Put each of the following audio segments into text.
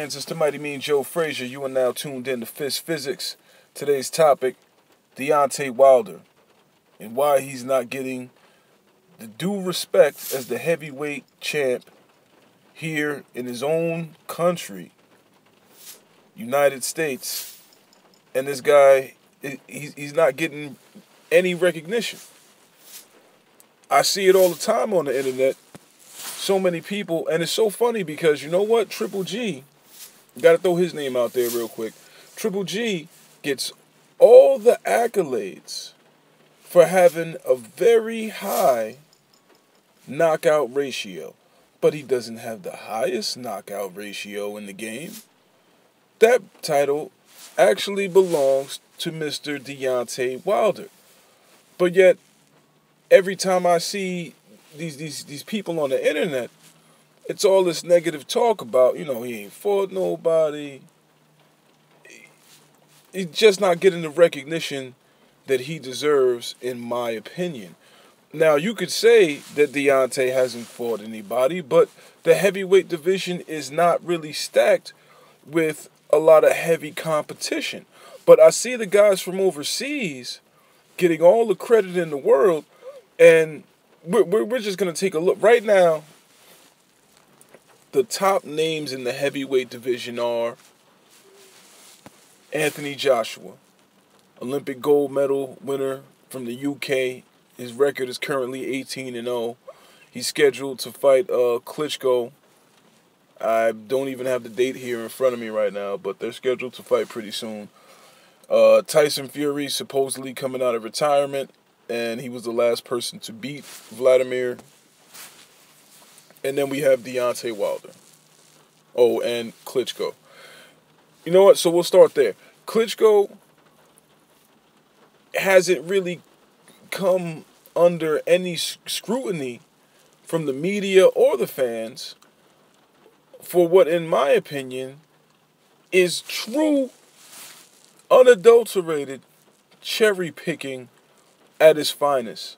fans, it's the Mighty Mean Joe Frazier. You are now tuned in to Fist Physics. Today's topic, Deontay Wilder, and why he's not getting the due respect as the heavyweight champ here in his own country, United States. And this guy, he's not getting any recognition. I see it all the time on the internet. So many people, and it's so funny because you know what? Triple G, got to throw his name out there real quick. Triple G gets all the accolades for having a very high knockout ratio, but he doesn't have the highest knockout ratio in the game. That title actually belongs to Mr. Deontay Wilder. But yet, every time I see these people on the internet, it's all this negative talk about, he ain't fought nobody. He's just not getting the recognition that he deserves, in my opinion. Now, you could say that Deontay hasn't fought anybody, but the heavyweight division is not really stacked with a lot of heavy competition. But I see the guys from overseas getting all the credit in the world, and we're just going to take a look. Right now, the top names in the heavyweight division are Anthony Joshua, Olympic gold medal winner from the UK. His record is currently 18-0. He's scheduled to fight Klitschko. I don't even have the date here in front of me right now, but they're scheduled to fight pretty soon. Tyson Fury supposedly coming out of retirement, and he was the last person to beat Vladimir. And then we have Deontay Wilder. Oh, and Klitschko. You know what? So we'll start there. Klitschko hasn't really come under any scrutiny from the media or the fans for what, in my opinion, is true, unadulterated cherry picking at its finest.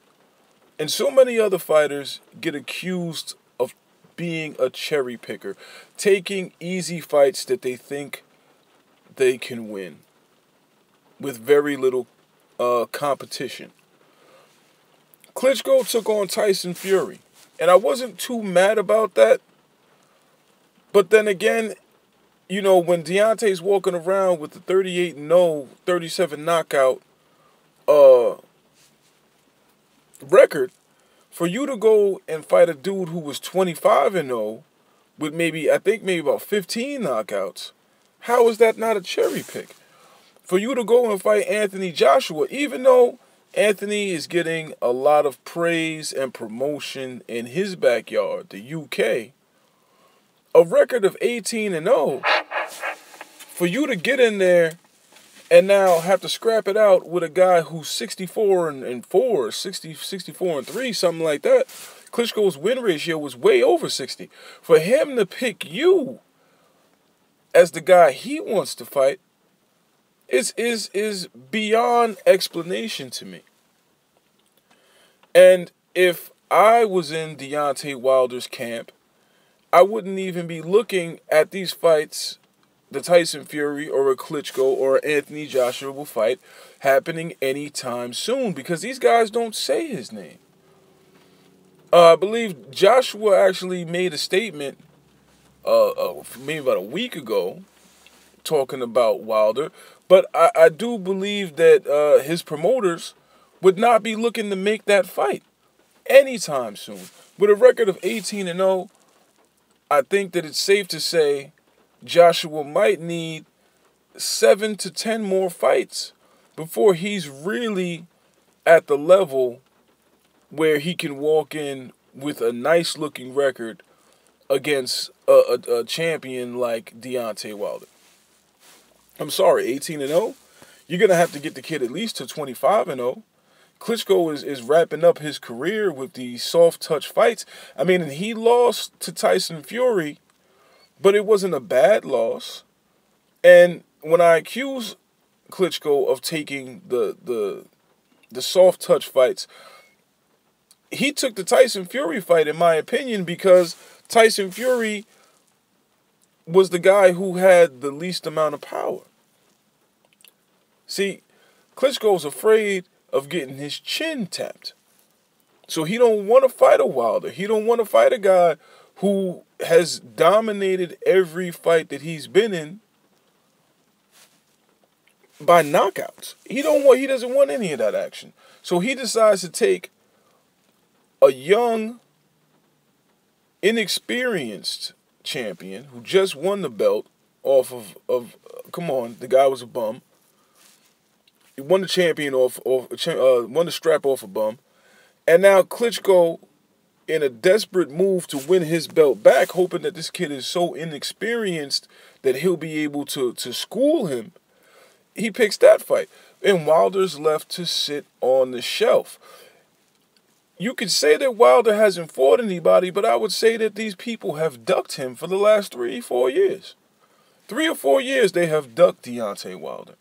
And so many other fighters get accused of being a cherry picker, taking easy fights that they think they can win with very little competition. Klitschko took on Tyson Fury, and I wasn't too mad about that. But then again, when Deontay's walking around with the 38-0, 37 knockout record, for you to go and fight a dude who was 25-0 with maybe about 15 knockouts, how is that not a cherry pick? For you to go and fight Anthony Joshua, even though Anthony is getting a lot of praise and promotion in his backyard, the UK, a record of 18-0, for you to get in there and now have to scrap it out with a guy who's 64-4, 64-3, something like that. Klitschko's win ratio was way over 60. For him to pick you as the guy he wants to fight is beyond explanation to me. And if I was in Deontay Wilder's camp, I wouldn't even be looking at these fights, the Tyson Fury or a Klitschko or Anthony Joshua will fight, happening anytime soon, because these guys don't say his name. I believe Joshua actually made a statement maybe about a week ago talking about Wilder, but I do believe that his promoters would not be looking to make that fight anytime soon. With a record of 18-0, I think that it's safe to say Joshua might need 7 to 10 more fights before he's really at the level where he can walk in with a nice-looking record against a champion like Deontay Wilder. I'm sorry, 18-0? You're going to have to get the kid at least to 25-0. Klitschko is wrapping up his career with these soft-touch fights. I mean, and he lost to Tyson Fury, but it wasn't a bad loss. And when I accuse Klitschko of taking the soft-touch fights, he took the Tyson Fury fight, in my opinion, because Tyson Fury was the guy who had the least amount of power. See, Klitschko's afraid of getting his chin tapped. So he don't want to fight a Wilder. He don't want to fight a guy who has dominated every fight that he's been in by knockouts. He doesn't want any of that action. So he decides to take a young, inexperienced champion who just won the belt off of come on, the guy was a bum. He won the champion won the strap off a bum. And now Klitschko, in a desperate move to win his belt back, hoping that this kid is so inexperienced that he'll be able to school him, he picks that fight. And Wilder's left to sit on the shelf. You could say that Wilder hasn't fought anybody, but I would say that these people have ducked him for the last 3-4 years. 3 or 4 years they have ducked Deontay Wilder.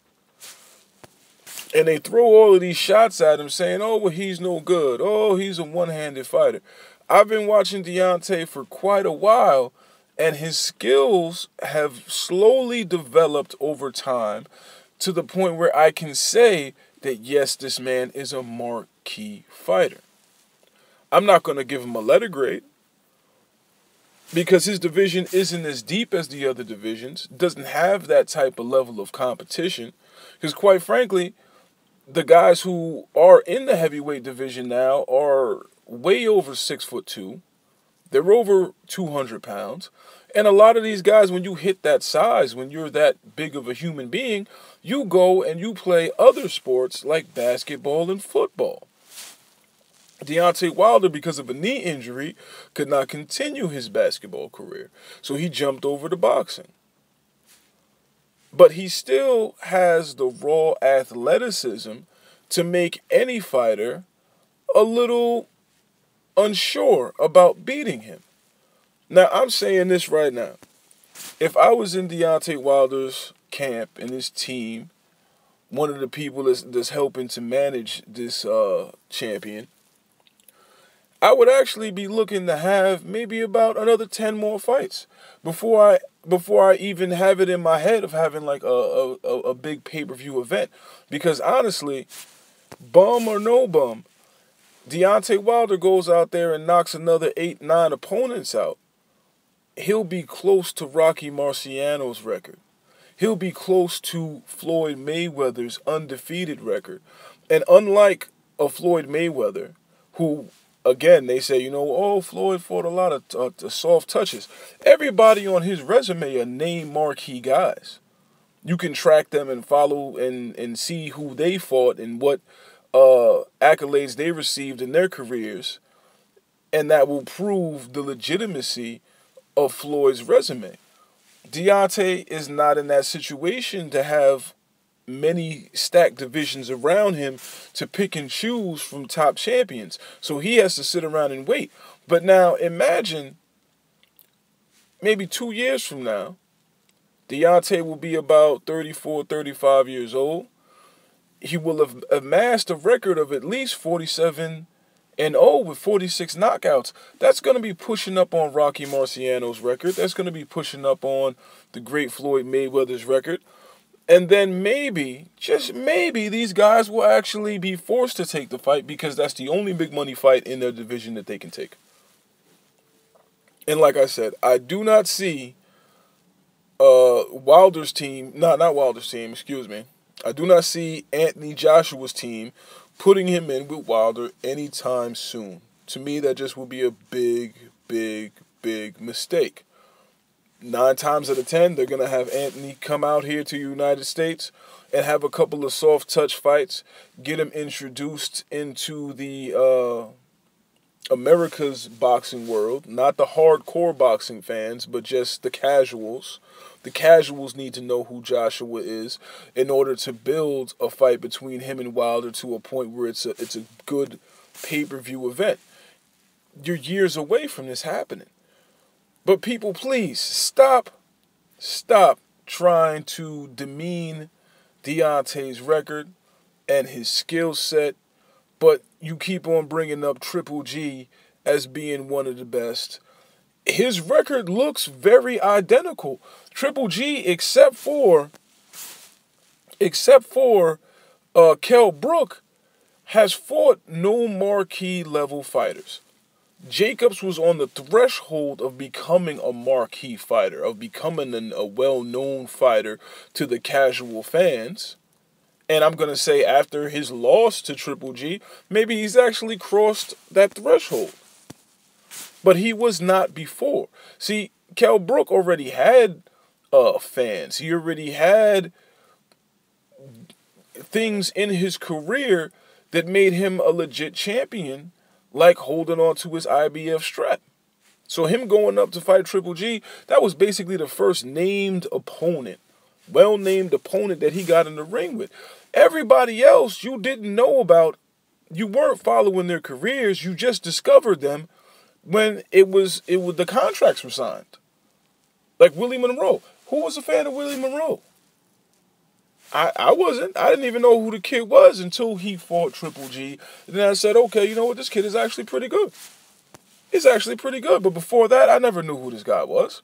And they throw all of these shots at him saying, oh, well, he's no good. Oh, he's a one-handed fighter. I've been watching Deontay for quite a while, and his skills have slowly developed over time to the point where I can say that, yes, this man is a marquee fighter. I'm not going to give him a letter grade because his division isn't as deep as the other divisions, doesn't have that type of level of competition, because quite frankly, the guys who are in the heavyweight division now are way over 6'2". They're over 200 pounds. And a lot of these guys, when you hit that size, when you're that big of a human being, you go and you play other sports like basketball and football. Deontay Wilder, because of a knee injury, could not continue his basketball career. So he jumped over to boxing. But he still has the raw athleticism to make any fighter a little unsure about beating him. Now, I'm saying this right now. If I was in Deontay Wilder's camp and his team, one of the people that's helping to manage this champion, I would actually be looking to have maybe about another 10 more fights before I even have it in my head of having like a big pay-per-view event. Because honestly, bum or no bum, Deontay Wilder goes out there and knocks another 8-9 opponents out. He'll be close to Rocky Marciano's record. He'll be close to Floyd Mayweather's undefeated record. And unlike a Floyd Mayweather, who, again, they say, oh, Floyd fought a lot of soft touches. Everybody on his resume are name marquee guys. You can track them and follow and see who they fought and what accolades they received in their careers. And that will prove the legitimacy of Floyd's resume. Deontay is not in that situation to have many stacked divisions around him to pick and choose from top champions. So he has to sit around and wait. But now imagine maybe 2 years from now, Deontay will be about 34, 35 years old. He will have amassed a record of at least 47-0 with 46 knockouts. That's going to be pushing up on Rocky Marciano's record. That's going to be pushing up on the great Floyd Mayweather's record. And then maybe, just maybe, these guys will actually be forced to take the fight because that's the only big money fight in their division that they can take. And like I said, I do not see Wilder's team, not Wilder's team, excuse me. I do not see Anthony Joshua's team putting him in with Wilder anytime soon. To me, that just would be a big, big, big mistake. 9 times out of 10, they're going to have Anthony come out here to the United States and have a couple of soft touch fights, get him introduced into the America's boxing world, not the hardcore boxing fans, but just the casuals. The casuals need to know who Joshua is in order to build a fight between him and Wilder to a point where it's a good pay-per-view event. You're years away from this happening. But people, please, stop trying to demean Deontay's record and his skill set, but you keep on bringing up Triple G as being one of the best. his record looks very identical. Triple G, except for Kell Brook, has fought no marquee level fighters. Jacobs was on the threshold of becoming a marquee fighter, of becoming a well-known fighter to the casual fans. And I'm going to say after his loss to Triple G, maybe he's actually crossed that threshold. But he was not before. See, Kell Brook already had fans. He already had things in his career that made him a legit champion, like holding on to his IBF strap. So him going up to fight Triple G, that was basically the first named opponent, well-named opponent that he got in the ring with. Everybody else you didn't know about, you weren't following their careers, you just discovered them when the contracts were signed. Like Willie Monroe. Who was a fan of Willie Monroe? I wasn't. I didn't even know who the kid was until he fought Triple G. And then I said, okay, you know what? This kid is actually pretty good. He's actually pretty good. But before that, I never knew who this guy was.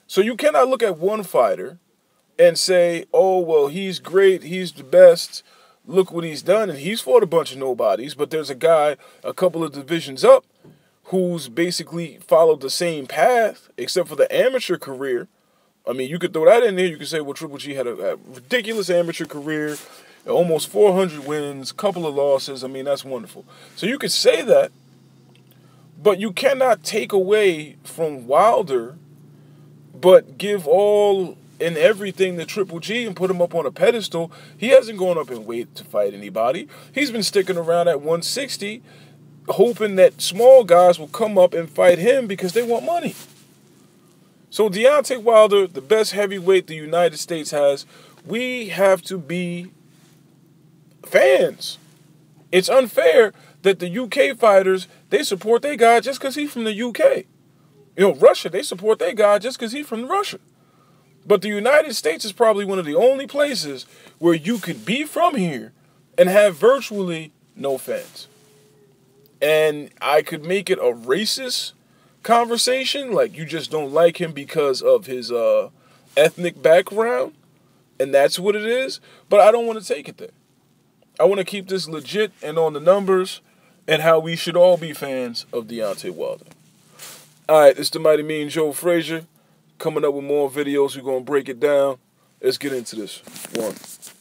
So you cannot look at one fighter and say, oh, well, he's great. He's the best. Look what he's done. And he's fought a bunch of nobodies. But there's a guy a couple of divisions up who's basically followed the same path, except for the amateur career. I mean, you could throw that in there. You could say, well, Triple G had a ridiculous amateur career, almost 400 wins, couple of losses. I mean, that's wonderful. So you could say that, but you cannot take away from Wilder, but give all and everything to Triple G and put him up on a pedestal. He hasn't gone up in weight to fight anybody. He's been sticking around at 160, hoping that small guys will come up and fight him because they want money. So Deontay Wilder, the best heavyweight the United States has, we have to be fans. It's unfair that the UK fighters, they support their guy just because he's from the UK. You know, Russia, they support their guy just because he's from Russia. But the United States is probably one of the only places where you could be from here and have virtually no fans. And I could make it a racist conversation, like you just don't like him because of his ethnic background, and that's what it is. But I don't want to take it there. I want to keep this legit and on the numbers and how we should all be fans of Deontay Wilder. Alright, it's the Mighty Mean Joe Frazier coming up with more videos. We're going to break it down. Let's get into this. 1.